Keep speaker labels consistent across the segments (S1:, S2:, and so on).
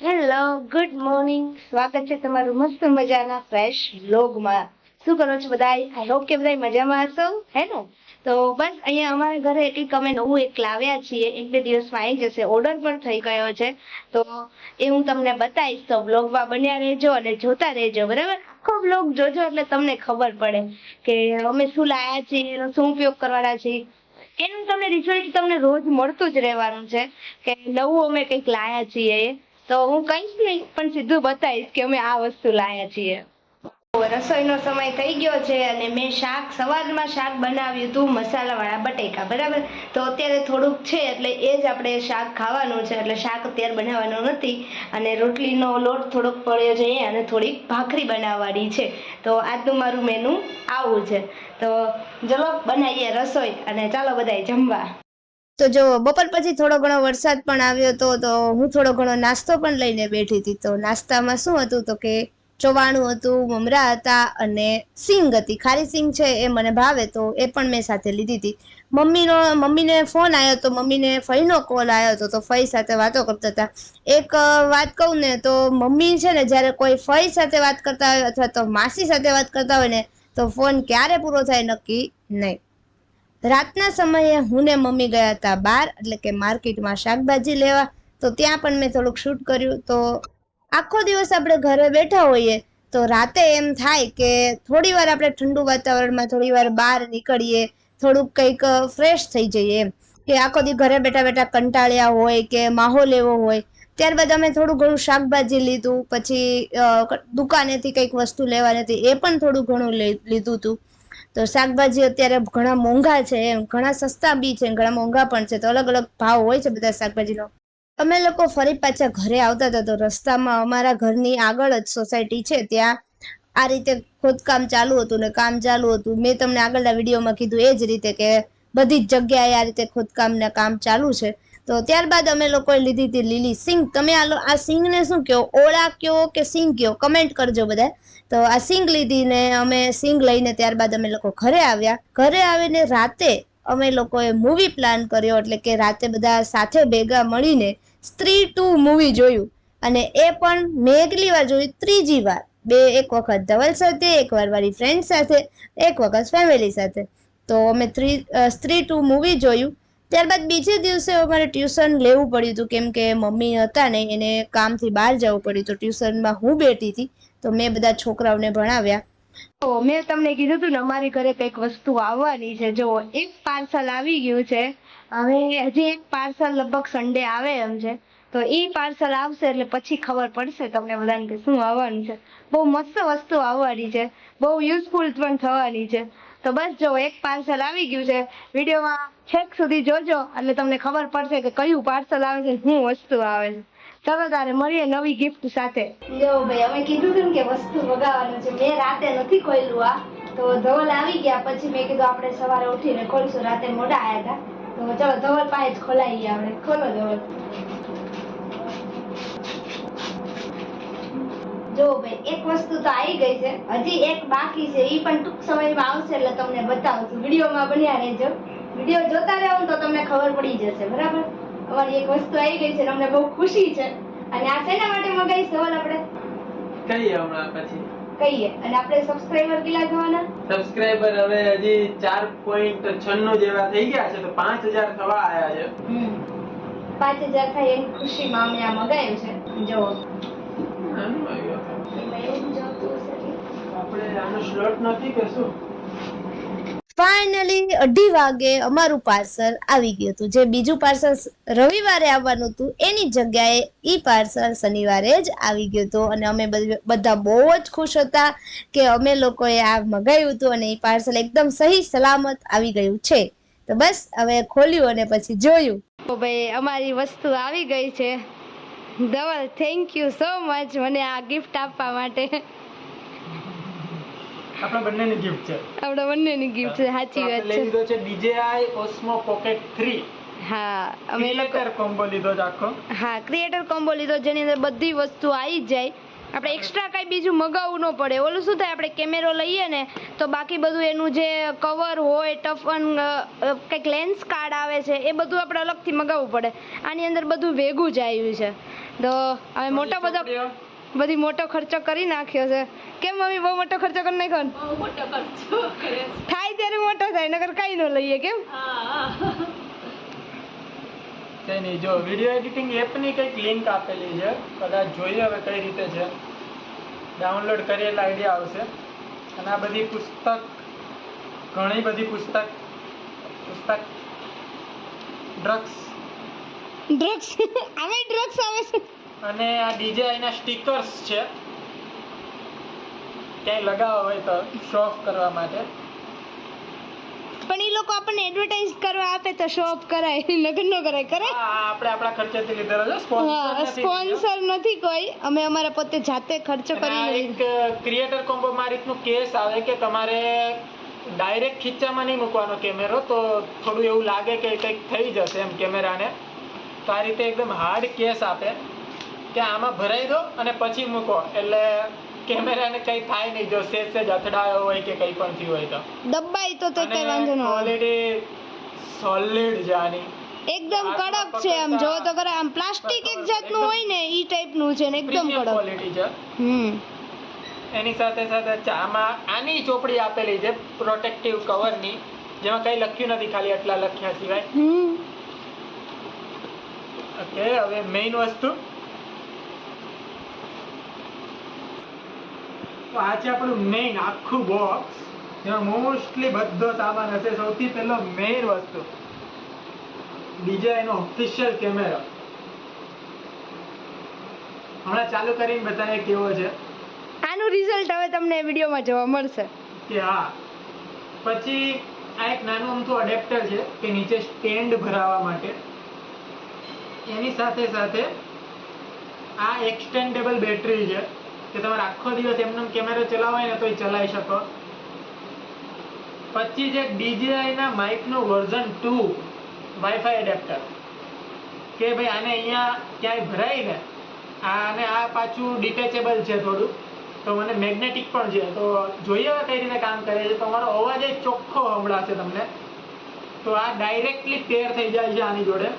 S1: Hello, good morning. સ્વાગત છે તમારું મસ્ત મજાના ફ્રેશ વ્લોગમાં. શું કરો છો બધા? આઈ હોપ કે બધા મજામાં હશો, હે ને? તો બસ અહીંયા અમારા ઘરે એક અમે નવું એક લાવ્યા છીએ. 1-2 દિવસમાં આવી જશે. ઓર્ડર પણ થઈ ગયો છે. તો એ હું તમને બતાવીશ. તો વ્લોગમાં બન્યા રહેજો અને જોતા રહેજો, બરાબર? આખો વ્લોગ જોજો એટલે તમને ખબર પડે કે અમે શું લાવ્યા છીએ, એનો શું ઉપયોગ કરવાના છીએ. એનું તમને રિઝલ્ટ તમને રોજ મળતું જ રહેવાનું છે કે નવું અમે કંઈક લાવ્યા છીએ. તો હું કહીશ નહીં પણ સીધું બતાવીશ કે અમે આ વસ્તુ લાવ્યા છીએ. રસોઈનો સમય થઈ ગયો છે અને મેં સવારમાં શાક બનાવ્યું હતું, મસાલાવાળા બટેકા, બરાબર? તો અત્યારે થોડુંક છે એટલે એ જ આપણે શાક ખાવાનું છે, એટલે શાક અત્યારે બનાવવાનું નથી. અને રોટલીનો લોટ થોડોક પડ્યો છે અને થોડીક ભાખરી બનાવવાની છે. તો આજનું મારું મેનુ આવું છે. તો ચલો બનાવીએ રસોઈ અને ચાલો બધાય જમવા. તો જો બપોર પછી થોડો ઘણો વરસાદ પણ આવ્યો હતો, તો હું થોડો ઘણો નાસ્તો પણ લઈને બેઠી હતી. તો નાસ્તામાં શું હતું તો કે ચોવાણું હતું, મમરા હતા અને સિંગ હતી. ખારી સિંગ છે એ મને ભાવે, તો એ પણ મેં સાથે લીધી હતી. મમ્મીને ફોન આવ્યો તો મમ્મીને ફઈનો કોલ આવ્યો હતો, તો ફઈ સાથે વાતો કરતા હતા. એક વાત કહું ને તો મમ્મી છે ને જ્યારે કોઈ ફઈ સાથે વાત કરતા હોય અથવા તો માસી સાથે વાત કરતા હોય ને, તો ફોન ક્યારે પૂરો થાય નક્કી નહીં. રાતના સમયે હું ને મમ્મી ગયા હતા બહાર, એટલે કે માર્કેટમાં શાકભાજી લેવા. તો ત્યાં પણ મેં થોડુંક શૂટ કર્યું. તો આખો દિવસ આપણે ઘરે બેઠા હોઈએ તો રાતે એમ થાય કે થોડી વાર આપણે ઠંડુ વાતાવરણમાં થોડી વાર બહાર નીકળીએ, થોડુંક કંઈક ફ્રેશ થઈ જઈએ. એમ કે આખો દી ઘરે બેઠા બેઠા કંટાળ્યા હોય કે માહોલ એવો હોય. ત્યારબાદ અમે થોડું ઘણું શાકભાજી લીધું, પછી દુકાનેથી કંઈક વસ્તુ લેવાની હતી એ પણ થોડું ઘણું લીધું હતું. તો શાકભાજી અત્યારે ઘણા મોંઘા છે, એમ ઘણા સસ્તા બી છે, ઘણા મોંઘા પણ છે. તો અલગ અલગ ભાવ હોય છે બધા શાકભાજીનો. અમે લોકો ફરી પાછા ઘરે આવતા હતા, તો રસ્તામાં અમારા ઘરની આગળ જ સોસાયટી છે, ત્યાં આ રીતે ખોદકામ ચાલુ હતું ને કામ ચાલુ હતું. મેં તમને આગળના વિડીયોમાં કીધું એ જ રીતે કે બધી જ જગ્યાએ આ રીતે ખોદકામના કામ ચાલુ છે. તો ત્યારબાદ અમે લોકોએ લીધી હતી લીલી સિંગ. તમે આ સિંગને શું કહો, ઓળા કહો કે સિંગ કહો, કમેન્ટ કરજો બધા. તો આ સિંગ લીધી ને અમે સિંગ લઈને ત્યારબાદ અમે લોકો ઘરે આવ્યા. ઘરે આવીને રાતે અમે લોકોએ મૂવી પ્લાન કર્યો, એટલે કે રાતે બધા સાથે ભેગા મળીને સ્ત્રી 2 મૂવી જોયું. અને એ પણ મેં કેટલી વાર જોયું, ત્રીજી વાર. એક વખત ધવલ સાથે, એક વાર મારી ફ્રેન્ડ સાથે, એક વખત ફેમિલી સાથે. તો અમે સ્ત્રી 2 મૂવી જોયું. ત્યારબાદ બીજે દિવસે અમારે ટ્યુશન લેવું પડ્યું હતું, કેમ કે મમ્મી હતા ને એને કામથી બહાર જવું પડ્યું. તો ટ્યુશનમાં હું બેઠી હતી, તો મેં બધા છોકરાઓને ભણાવ્યા. તો મેં તમને કીધું હતું ને અમારી ઘરે કંઈક વસ્તુ આવવાની છે. જો એક પાર્સલ આવી ગયું છે. હવે હજી એક પાર્સલ લગભગ સન્ડે આવે એમ છે. તો એ પાર્સલ આવશે એટલે પછી ખબર પડશે તમને બધાને કે શું આવવાનું છે. બહુ મસ્ત વસ્તુ આવવાની છે, બહુ યુઝફુલ પણ થવાની છે. તો બસ જો એક પાર્સલ આવી ગયું છે. વિડીયોમાં છેક સુધી જોજો એટલે તમને ખબર પડશે કે કયું પાર્સલ આવે છે, શું વસ્તુ આવે છે. ચાલો તારે મળીએ નવી ગિફ્ટ સાથે. જો ભાઈ અમે કીધું હતું કે વસ્તુ મગાવવાનું છે. મેં રાતે નથી ખોલ્યું આ, તો ધવલ આવી ગયા પછી મેં કીધું આપણે સવારે ઉઠીને ખોલશું. રાતે મોડા આવ્યા હતા, તો ચલો ધવલ પાસે જ ખોલાઈએ આપણે. ખોલો ધવલ. જો ભાઈ એક વસ્તુ તો આવી ગઈ છે, હજી એક બાકી છે. એ પણ ટૂંક સમયમાં આવશે એટલે તમને બતાવશું. વિડીયોમાં બન્યા રહેજો. વિડીયો જોતા રહો તો તમને ખબર પડી જશે, બરાબર? અમારી એક વસ્તુ આવી ગઈ છે અને અમને બહુ ખુશી છે. અને આ શેના માટે મગાવી સવાલ આપણે
S2: કહીએ હમણાં પછી
S1: કહીએ. અને આપણે સબસ્ક્રાઇબર કેટલા થવાના?
S2: સબસ્ક્રાઇબર હવે હજી 4.96 જેવા થઈ ગયા છે, તો 5000 થવા આયા છે.
S1: 5000 થાય એની ખુશીમાં અમે આ મગાવ્યું છે. જો
S2: આપણે આનો સ્લોટ નથી કે શું?
S1: ફાઇનલી 2:30 વાગે અમારું પાર્સલ આવી ગયું હતું. જે બીજું પાર્સલ રવિવારે આવવાનું હતું એની જગ્યાએ ઈ પાર્સલ શનિવારે જ આવી ગયું હતું. અને અમે બધા બહુ જ ખુશ હતા કે અમે લોકોએ આ મગાવ્યું હતું અને ઈ પાર્સલ એકદમ સહી સલામત આવી ગયું છે. તો બસ હવે ખોલ્યું અને પછી જોયું. તો ભાઈ અમારી વસ્તુ આવી ગઈ છે. Dhaval, thank you so much મને આ ગિફ્ટ આપવા માટે.
S2: આપણા બંનેની ગિફ્ટ છે.
S1: આપણા બંનેની ગિફ્ટ છે, સાચી વાત છે.
S2: લીધો છે DJI Osmo Pocket 3.
S1: હા, અમે
S2: ક્રિએટર કોમ્બો લીધો છે આખો.
S1: હા, ક્રિએટર કોમ્બો લીધો જેની અંદર બધી વસ્તુ આવી જાય. આપણે એક્સ્ટ્રા કાંઈ બીજું મગાવવું ન પડે. ઓલું શું થાય, આપણે કેમેરો લઈએ ને તો બાકી બધું એનું જે કવર હોય, ટફન કંઈક લેન્સ કાર્ડ આવે છે, એ બધું આપણે અલગથી મગાવવું પડે. આની અંદર બધું ભેગું જ આવ્યું છે. તો હવે બધી મોટો ખર્ચો કરી નાખ્યો છે. કેમ મમ્મી, બહુ મોટો ખર્ચો કરી નાખ્યો ને?
S3: બહુ મોટો ખર્ચો કરે છે.
S1: થાય ત્યારે મોટો થાય, નકર કાંઈ ન લઈએ. કેમ?
S3: હા.
S2: કઈ નહીં, જો વિડીયો એડિટિંગ એપની કંઈક લિંક આપેલી છે, કદાચ જોઈએ હવે કઈ રીતે છે. ડાઉનલોડ કરીએ એટલે આઈડિયા આવશે. અને આ બધી પુસ્તક, ઘણી બધી પુસ્તક ડ્રગ્સ
S1: આમે ડ્રગ્સ આવે છે.
S2: અને આ DJI ના સ્ટીકર્સ છે, ક્યાંય લગાવવા હોય તો શો ઓફ કરવા માટે.
S1: પણ એ લોકો આપણને એડવર્ટાઇઝ કરવા આપે તો શો ઓફ કરાય, નગર ન કરાય. કરાય?
S2: આપણે આપણા ખર્ચેથી લીધેલો છે,
S1: સ્પોન્સર નથી કોઈ, અમે અમારા પોતે જાતે ખર્ચો કરીને
S2: એક ક્રિએટર કોમ્બોમાં આ રીતનું કેસ આવે કે તમારે ડાયરેક્ટ ખીચામાં નહીં મૂકવાનો કેમેરો, તો થોડું એવું લાગે કે કંઈક થઈ જશે એમ કેમેરાને. તો આ રીતે એકદમ હાર્ડ કેસ આપે કે આમાં ભરાઈ દો અને પછી મૂકો, એટલે કેમેરાને કંઈ થાય નહીં જો સેજ અથડાયો હોય કે કંઈ પણ થયું હોય તો.
S1: દબાઈ તો કંઈ વાંધો ન આવે.
S2: ક્વોલિટી સોલિડ છે આની,
S1: એકદમ કડક છે. આમ જો તો ખરા, આમ પ્લાસ્ટિક એક જાતનું હોય ને ઈ ટાઈપનું છે ને, એકદમ કડક
S2: ક્વોલિટી છે. એની સાથે આમાં આની ચોપડી આપેલી છે પ્રોટેક્ટિવ કવરની, જેમાં કંઈ લખ્યું નથી, ખાલી આટલા લખ્યા સિવાય. ઓકે, હવે મેઇન વસ્તુ તો આ છે આપણું મેઇન આખું બોક્સ, જેમાં મોસ્ટલી બધો સામાન હશે. સૌથી પહેલો મેઇન વસ્તુ DJI નો ઓફિશિયલ કેમેરો. હમણાં ચાલુ કરીને બતાવે કેવો છે.
S1: આનું રિઝલ્ટ હવે તમને વિડીયોમાં જોવા મળશે
S2: કે હા. પછી આ એક નાનું અમથું અડેપ્ટર છે કે નીચે સ્ટેન્ડ ભરાવા માટે. એની સાથે આ એક્સટેન્ડેબલ બેટરી છે કે તમારે આખો દિવસ એમનો કેમેરો ચલાવવો હોય ને તોય ચલાવી શકો. પછી છે DJI ના માઇકનું વર્ઝન 2 વાઈફાઈ એડેપ્ટર, કે ભાઈ આને અહીંયા ક્યાંય ભરાય ને, આને આ પાછું ડિટેચેબલ છે થોડું, તો મને મેગ્નેટિક પણ છે. તો જોઈએ હવે કઈ રીતે કામ કરે છે. તમારો અવાજ એ ચોખ્ખો સંભળાશે તમને. તો આ ડાયરેક્ટલી પેર થઈ જાય છે આની જોડે.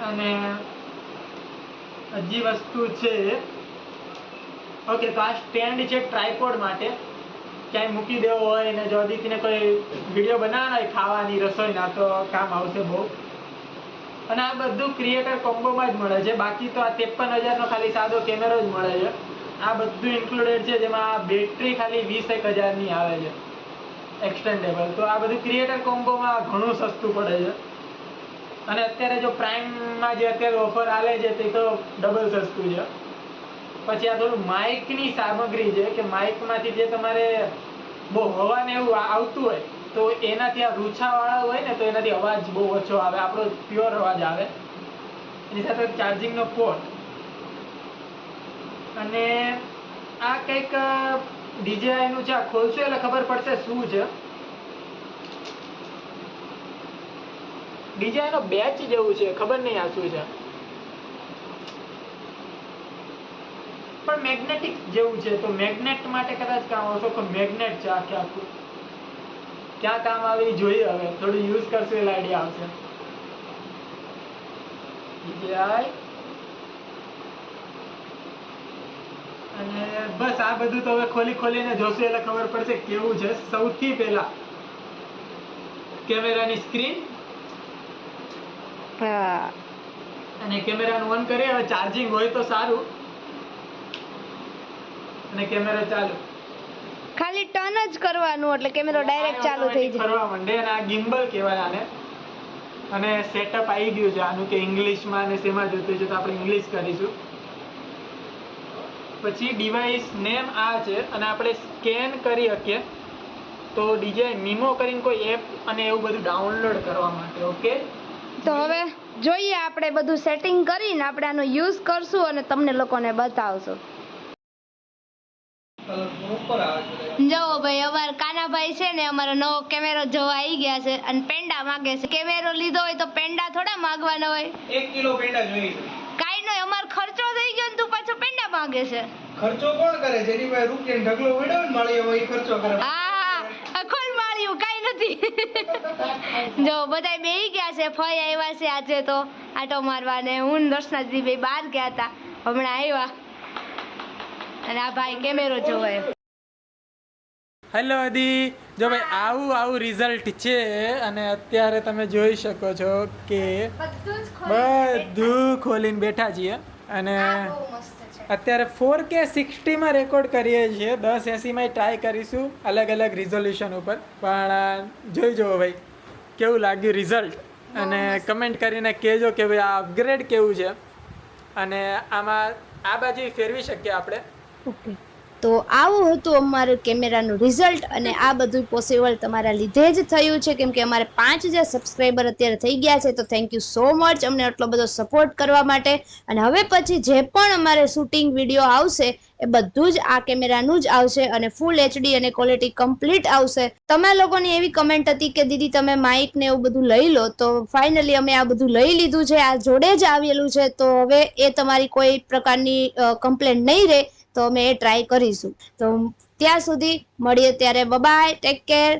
S2: અને હજી વસ્તુ છે, ઓકે, તો આ સ્ટેન્ડ છે ટ્રાયપોડ માટે, ક્યાંય મૂકી દેવો હોય ને જો અદિતિને કોઈ વિડીયો બનાવવાનો હોય ખાવાની, રસોઈના, તો કામ આવશે બહુ. અને આ બધું ક્રિએટર કોમ્બોમાં જ મળે છે. બાકી તો આ 53,000 નો ખાલી સાદો કેમેરો જ મળે છે. આ બધું ઇન્ક્લુડેડ છે, જેમાં આ બેટરી ખાલી 21,000 ની આવે છે એક્સટેન્ડેબલ. તો આ બધું ક્રિએટર કોમ્બોમાં ઘણું સસ્તું પડે છે. અને અત્યારે જો પ્રાઇમમાં જે અત્યારે ઓફર આલે છે તે તો ડબલ સસ્તું છે. પછી આ થોડું માઇકની સામગ્રી છે કે માઇકમાંથી જે તમારે બહુ હવા ને એવું આવતું હોય તો એનાથી આ રૂછાવાળા હોય ને તો એનાથી અવાજ બહુ ઓછો આવે, આપણો પ્યોર અવાજ આવે. એની સાથે ચાર્જિંગનો પોર્ટ. અને આ કંઈક DJI નું છે, આ ખોલશું એટલે ખબર પડશે શું છે. DJI નો બેચ જેવું છે, ખબર નહીં આ શું છે, પણ મેગ્નેટિક જેવું છે. તો મેગ્નેટ માટે કદાચ કામ આવશે. તો મેગ્નેટ છે આખે આખું, ક્યાં કામ આવે એ જોઈએ. હવે થોડું યુઝ કરશું એટલે આઈડિયા આવશે. DJI અને બસ આ બધું તો હવે ખોલીને જોશું એટલે ખબર પડશે કેવું છે. સૌથી પહેલા કેમેરાની સ્ક્રીન, અને કેમેરાનું ઓન કરીએ. હવે ચાર્જિંગ હોય તો સારું. અને કેમેરો ચાલુ,
S1: ખાલી ટર્ન જ કરવાનું એટલે કેમેરો ડાયરેક્ટ ચાલુ થઈ જાય,
S2: ફરવા માંડે. અને આ ગિમ્બલ કહેવાય આને. અને સેટઅપ આવી ગયું છે આનું કે ઇંગ્લિશમાં અને શેમાં જોતું છે તો આપણે ઇંગ્લિશ કરીશું. પછી ડિવાઇસ નેમ આ છે અને આપણે સ્કેન કરી શકીએ તો DJI Mimo કરીને કોઈ એપ અને એવું બધું ડાઉનલોડ કરવા માટે. ઓકે,
S1: તો હવે જોઈએ આપણે બધું સેટિંગ કરીને આપણે આનો યુઝ કરશું અને તમને લોકોને બતાવશું. જો ભાઈ, અમારા કાનાભાઈ છે ને અમારો નવો કેમેરો જોવા આવી ગયા છે અને પેંડા માંગે છે. કેમેરો લીધો હોય તો પેંડા થોડા માંગવાના હોય.
S2: 1 કિલો પેંડા જોઈએ છે.
S1: કાઈ નહીં, અમારો ખર્ચો થઈ ગયો ને તું પાછો પેંડા માંગે છે.
S4: ખર્ચો કોણ કરે જેની પાસે રૂપિયાનો ઢગલો પડ્યો ને માળી હોય એ ખર્ચો કરે.
S1: હા ખોલ માળ્યું કાઈ નથી. જો બધાય બેહી ગયા છે, ફઈ આવ્યા છે આજે તો આટો મારવા, ને હું ને દર્શના દીદી બે બહાર ગયા હતા, હમણાં આવ્યા, અને આ ભાઈ કેમેરો જોવે.
S2: હેલો અદી, જો ભાઈ આવું રિઝલ્ટ છે, અને અત્યારે તમે જોઈ શકો છો કે બધું ખોલીને બેઠા છીએ, અને અત્યારે 4K 60 માં રેકોર્ડ કરીએ છીએ. 1080 માં ટ્રાય કરીશું અલગ અલગ રિઝોલ્યુશન ઉપર, પણ જોઈ જુઓ ભાઈ કેવું લાગ્યું રિઝલ્ટ, અને કમેન્ટ કરીને કહેજો કે ભાઈ આ અપગ્રેડ કેવું છે, અને આમાં આ બાજુ ફેરવી શકીએ આપણે.
S1: ઓકે, તો આવું હતું અમારું કેમેરાનું રિઝલ્ટ, અને આ બધું પોસિબલ તમારા લીધે જ થયું છે, કેમ કે અમારે 5000 સબસ્ક્રાઈબર અત્યારે થઈ ગયા છે. તો થેન્ક યુ સો મચ અમને આટલો બધો સપોર્ટ કરવા માટે. અને હવે પછી જે પણ અમારે શૂટિંગ વિડીયો આવશે એ બધું જ આ કેમેરાનું જ આવશે, અને ફૂલ HD અને ક્વોલિટી કમ્પ્લીટ આવશે. તમે લોકોની એવી કમેન્ટ હતી કે દીદી તમે માઇક ને એવું બધું લઈ લો, તો ફાઇનલી અમે આ બધું લઈ લીધું છે, આ જોડે જ આવેલું છે. તો હવે એ તમારી કોઈ પ્રકારની કમ્પ્લેન્ટ નહીં રહે, તો અમે એ ટ્રાય કરીશું. તો ત્યાં સુધી મળીએ ત્યારે, બાય, ટેક કેર.